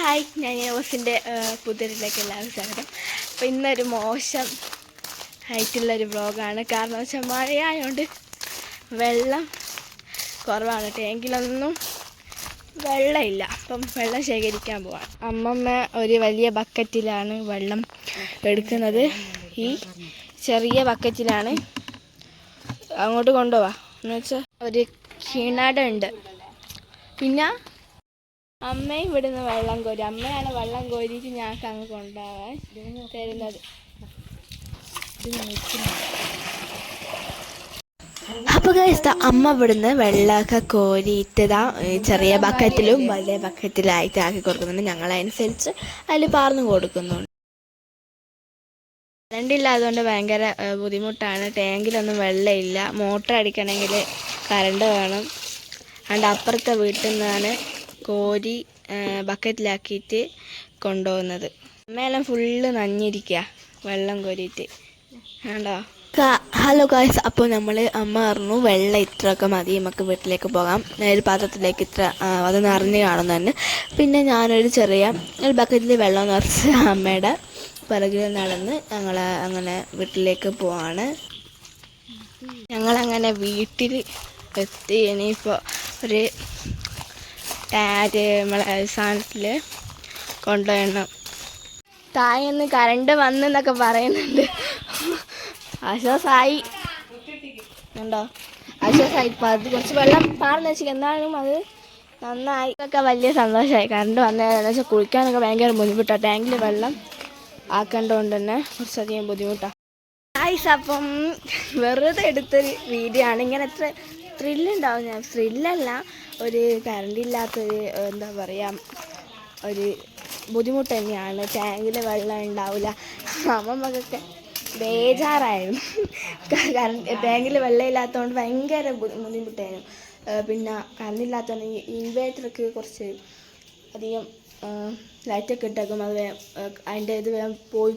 Hi, ഞാൻ ന്യൂസിൻ്റെ പുതിയതിലേക്ക് എല്ലാവരും സ്വാഗതം. അപ്പോൾ ഇന്നൊരു മോശം ആയിട്ടുള്ളൊരു വ്ളോഗാണ്. കാരണം വെച്ചാൽ മഴയായതുകൊണ്ട് വെള്ളം കുറവാണ്. ടാങ്കിലൊന്നും വെള്ളമില്ല. അപ്പം വെള്ളം ശേഖരിക്കാൻ പോവാം. അമ്മമ്മ ഒരു വലിയ ബക്കറ്റിലാണ് വെള്ളം എടുക്കുന്നത്. ഈ ചെറിയ ബക്കറ്റിലാണ് അങ്ങോട്ട് കൊണ്ടുപോവാം. എന്നുവെച്ചാൽ ഒരു കിണറുണ്ട്. പിന്നെ അമ്മയും ഇവിടുന്ന് വെള്ളം കോരി, അമ്മയാണ് വെള്ളം കോരിയിട്ട് ഞങ്ങൾക്ക് അങ്ങ് കൊണ്ടുപോകാൻ തരുന്നത്. അപ്പോൾ കഴിച്ച അമ്മ ഇവിടുന്ന് വെള്ളമൊക്കെ കോരിയിട്ടതാ ചെറിയ ബക്കറ്റിലും വലിയ ബക്കറ്റിലായിട്ട് ആക്കി കൊടുക്കുന്നുണ്ട്. ഞങ്ങളനുസരിച്ച് അതിൽ പാർന്നു കൊടുക്കുന്നുണ്ട്. കറണ്ട് ഇല്ലാത്തതുകൊണ്ട് ഭയങ്കര ബുദ്ധിമുട്ടാണ്. ടാങ്കിലൊന്നും വെള്ളമില്ല. മോട്ടർ അടിക്കണമെങ്കിൽ കറണ്ട് വേണം. അതുകൊണ്ട് അപ്പുറത്തെ വീട്ടിൽ നിന്നാണ് കോരി ബക്കറ്റിലാക്കിയിട്ട് കൊണ്ടുപോകുന്നത്. അമ്മയെല്ലാം ഫുള്ള് നനഞ്ഞിരിക്കുക വെള്ളം കോരിയിട്ട്. കണ്ടോ? ഹലോ ഗായ്സ്, അപ്പോൾ അമ്മ പറഞ്ഞു വെള്ളം ഇത്രയൊക്കെ മതി, നമുക്ക് വീട്ടിലേക്ക് പോകാം. ഒരു പാത്രത്തിലേക്ക് ഇത്ര അത് നിറഞ്ഞ് കാണുന്നുണ്ട്. പിന്നെ ഞാനൊരു ചെറിയ ഒരു ബക്കറ്റിൽ വെള്ളം നിറച്ച് അമ്മയുടെ പിറകിൽ നടന്ന് അങ്ങനെ വീട്ടിലേക്ക് പോവാണ്. ഞങ്ങളങ്ങനെ വീട്ടിൽ എത്തി. ഇനിയിപ്പോൾ ഒരു നമ്മളെ സാധനത്തിൽ കൊണ്ടുപോകണം. താഴെന്ന് കറണ്ട് വന്നെന്നൊക്കെ പറയുന്നുണ്ട്. ആശ്വാസമായി ഉണ്ടോ? ആശ്വാസമായി. ഇപ്പം അത് കുറച്ച് വെള്ളം പാർന്ന് വെച്ചാൽ എന്നാലും അത് നന്നായി. ഇതൊക്കെ വലിയ സന്തോഷമായി. കറണ്ട് വന്നതെന്ന് വെച്ചാൽ കുളിക്കാനൊക്കെ ഭയങ്കര ബുദ്ധിമുട്ടാണ്. ടാങ്കിൽ വെള്ളം ആക്കേണ്ടതുകൊണ്ട് തന്നെ കുറച്ചധികം ബുദ്ധിമുട്ടാണ്. അപ്പം വെറുതെ എടുത്തൊരു വീഡിയോ ആണ്. ഇങ്ങനെ എത്ര ത്രില്ലുണ്ടാവും. ഞാൻ ത്രില്ലല്ല, ഒരു കറണ്ടില്ലാത്തൊരു എന്താ പറയുക, ഒരു ബുദ്ധിമുട്ട് തന്നെയാണ്. ടാങ്കിൽ വെള്ളം ഉണ്ടാവില്ല. അമ്മമ്മക്കൊക്കെ ബേജാറായിരുന്നു. ടാങ്കിൽ വെള്ളമില്ലാത്തതുകൊണ്ട് ഭയങ്കര ബുദ്ധിമുട്ടായിരുന്നു. പിന്നെ കറണ്ടില്ലാത്തതുകൊണ്ട് ഇൻവേർട്ടർക്ക് കുറച്ച് അധികം ലൈറ്റൊക്കെ ഇട്ടേക്കും. അത് അതിൻ്റെ ഇത് വേഗം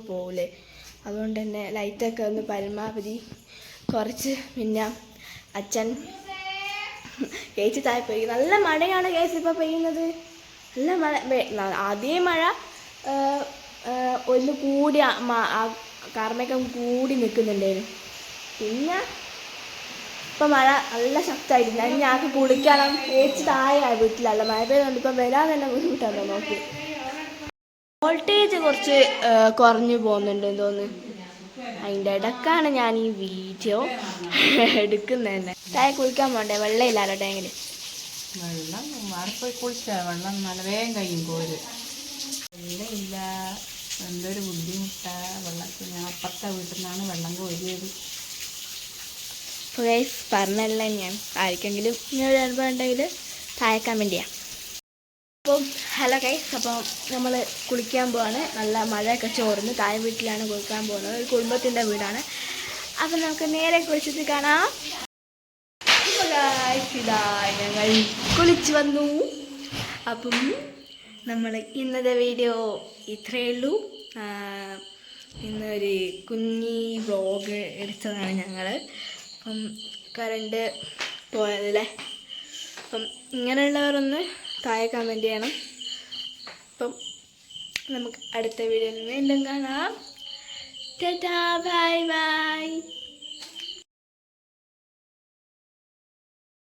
പോവില്ലേ. അതുകൊണ്ട് തന്നെ ലൈറ്റൊക്കെ ഒന്ന് പരമാവധി കുറച്ച്. പിന്നെ അച്ഛൻ കേച്ച് താഴെ പെയ്യും. നല്ല മഴയാണ് കേസ് ഇപ്പോൾ പെയ്യുന്നത്. നല്ല മഴ. ആദ്യം മഴ ഒന്ന് കൂടി കാർമേഘം കൂടി നിൽക്കുന്നുണ്ടായിരുന്നു. പിന്നെ ഇപ്പം മഴ നല്ല ശക്തമായിട്ടില്ല. ഞങ്ങൾക്ക് കുളിക്കണം. കേച്ച് താഴെ വീട്ടിലല്ല. മഴ പെയ്തുകൊണ്ട് ഇപ്പം വരാൻ തന്നെ ബുദ്ധിമുട്ടാണോ നോക്കി. വോൾട്ടേജ് കുറച്ച് കുറഞ്ഞു പോകുന്നുണ്ട് തോന്നുന്നു. അതിൻ്റെ ഇടക്കാണ് ഞാൻ ഈ വീഡിയോ എടുക്കുന്നത് തന്നെ. താഴെ കുളിക്കാൻ പോകണ്ടേ? വെള്ളമില്ലല്ലോ ടാങ്കിൽ. വെള്ളം മാറിപ്പോയി കുളിച്ചാൽ വെള്ളം നല്ല വേഗം കഴിയും കോര്. വെള്ളമില്ല, എന്തൊരു ബുദ്ധിമുട്ടാണ് വെള്ളത്തിൽ. ഞാൻ അപ്പുറത്തെ വീട്ടിൽ നിന്നാണ് വെള്ളം കോരിയത്. അപ്പോൾ ഗൈസ് പറഞ്ഞല്ല, ഞാൻ ആർക്കെങ്കിലും ഇങ്ങനെ അനുഭവം ഉണ്ടെങ്കിൽ താഴേക്കാൻ വേണ്ടിയാണ്. അപ്പം ഹലോ ഗൈസ്, അപ്പോൾ നമ്മൾ കുളിക്കാൻ പോവാണ്. നല്ല മഴയൊക്കെ ചോർന്ന് താഴെ വീട്ടിലാണ് കുളിക്കാൻ പോകുന്നത്. ഒരു കുടുംബത്തിൻ്റെ വീടാണ്. അപ്പം നമുക്ക് നേരെ കുളിച്ചിട്ട് കാണാം. അപ്പോൾ ഗൈസ് ഇതാ ഞങ്ങൾ കുളിച്ച് വന്നു. അപ്പം നമ്മൾ ഇന്നത്തെ വീഡിയോ ഇത്രയേ ഉള്ളൂ. ഇന്നൊരു കുഞ്ഞി വ്ളോഗ് എടുത്തതാണ് ഞങ്ങൾ. അപ്പം കറണ്ട് പോയതല്ലേ. അപ്പം ഇങ്ങനെയുള്ളവരൊന്ന് താഴെ കമൻറ്റ് ചെയ്യണം. അപ്പം നമുക്ക് അടുത്ത വീഡിയോയിൽ വീണ്ടും കാണാം. Tata, bye bye.